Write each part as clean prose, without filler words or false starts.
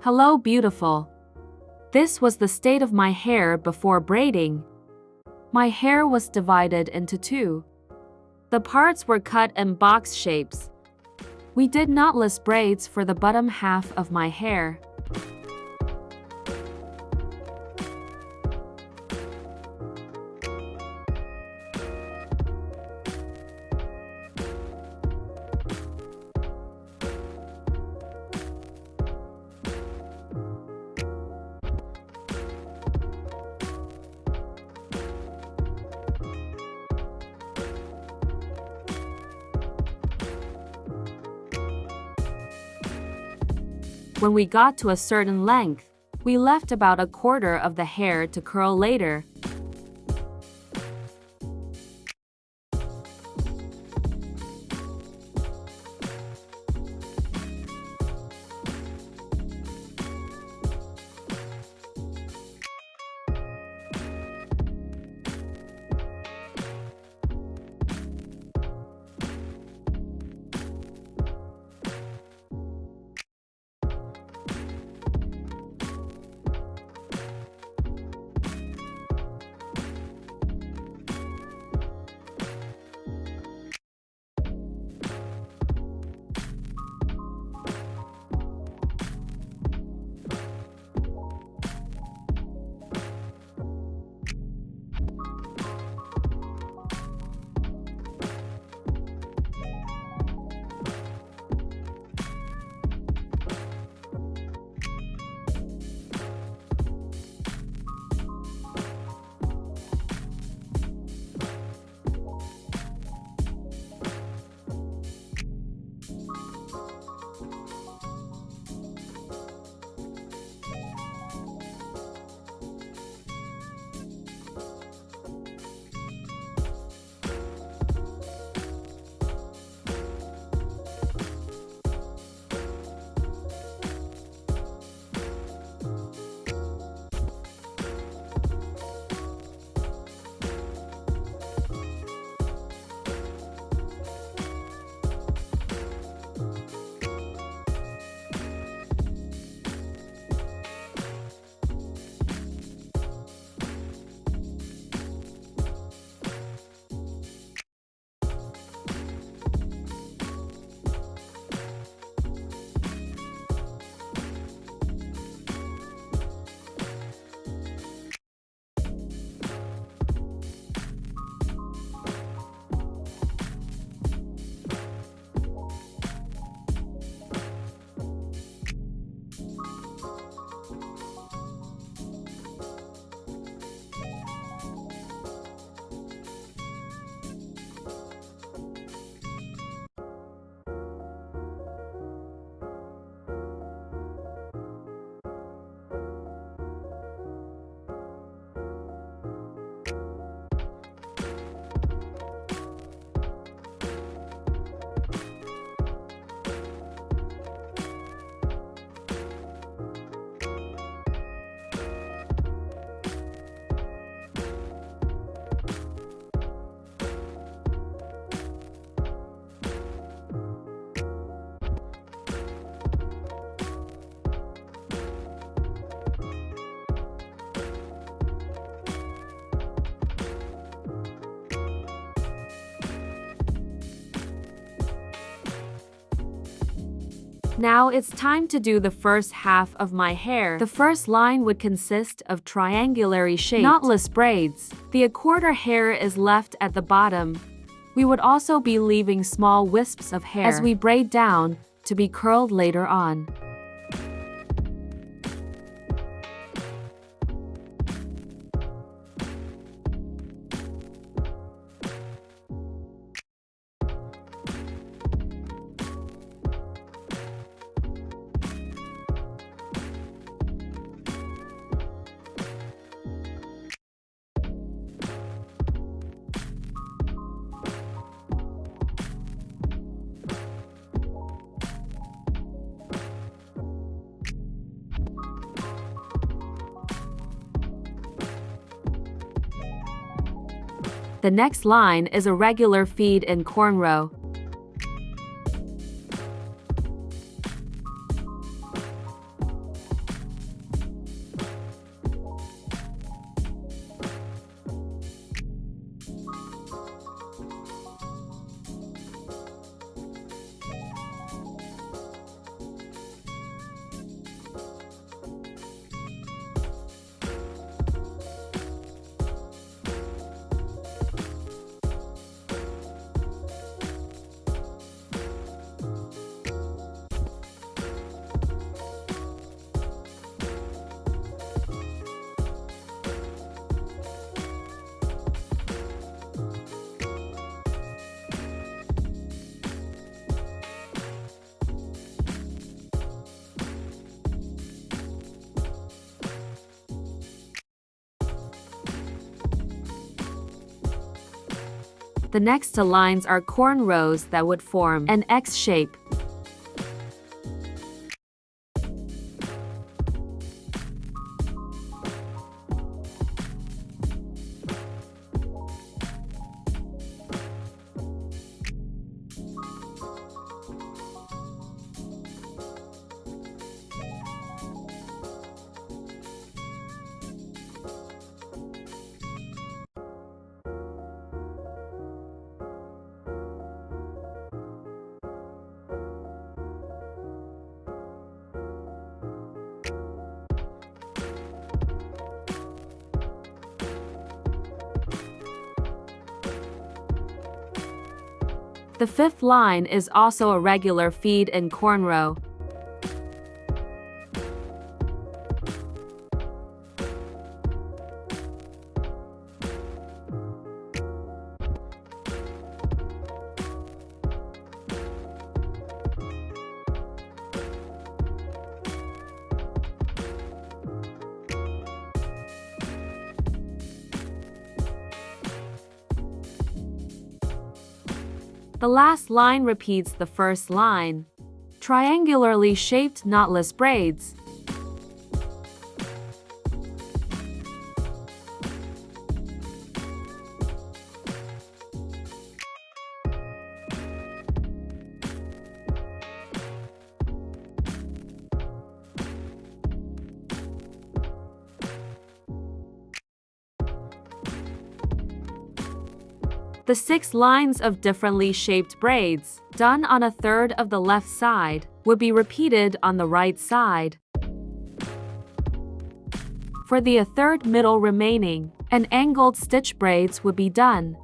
Hello, beautiful. This was the state of my hair before braiding. My hair was divided into two. The parts were cut in box shapes. We did knotless braids for the bottom half of my hair. When we got to a certain length, we left about a quarter of the hair to curl later. Now it's time to do the first half of my hair. The first line would consist of triangularly shaped knotless braids. The quarter hair is left at the bottom. We would also be leaving small wisps of hair as we braid down to be curled later on. The next line is a regular feed in cornrow. The next two lines are cornrows that would form an X shape. The fifth line is also a regular feed and cornrow. The last line repeats the first line. Triangularly shaped knotless braids. The 6 lines of differently shaped braids, done on a third of the left side, would be repeated on the right side. For the third middle remaining, an angled stitch braids would be done.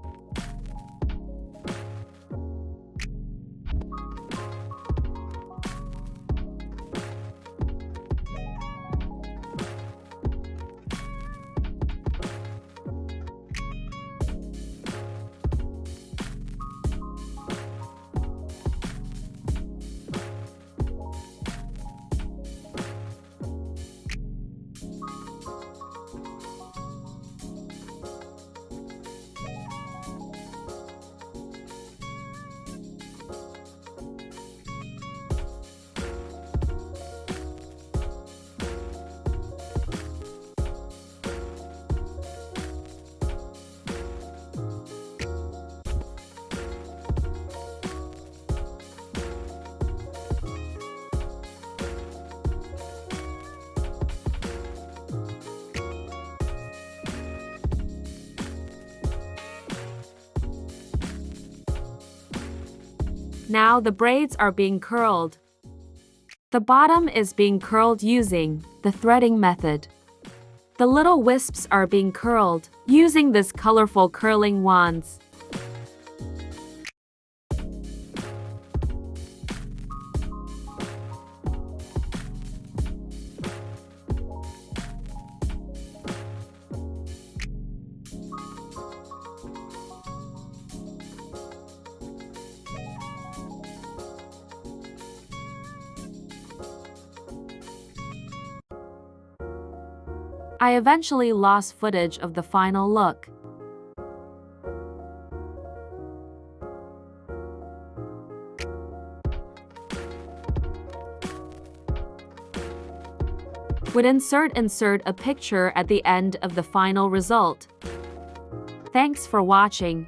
Now the braids are being curled. The bottom is being curled using the threading method. The little wisps are being curled using this colorful curling wands. I eventually lost footage of the final look. Would insert a picture at the end of the final result. Thanks for watching.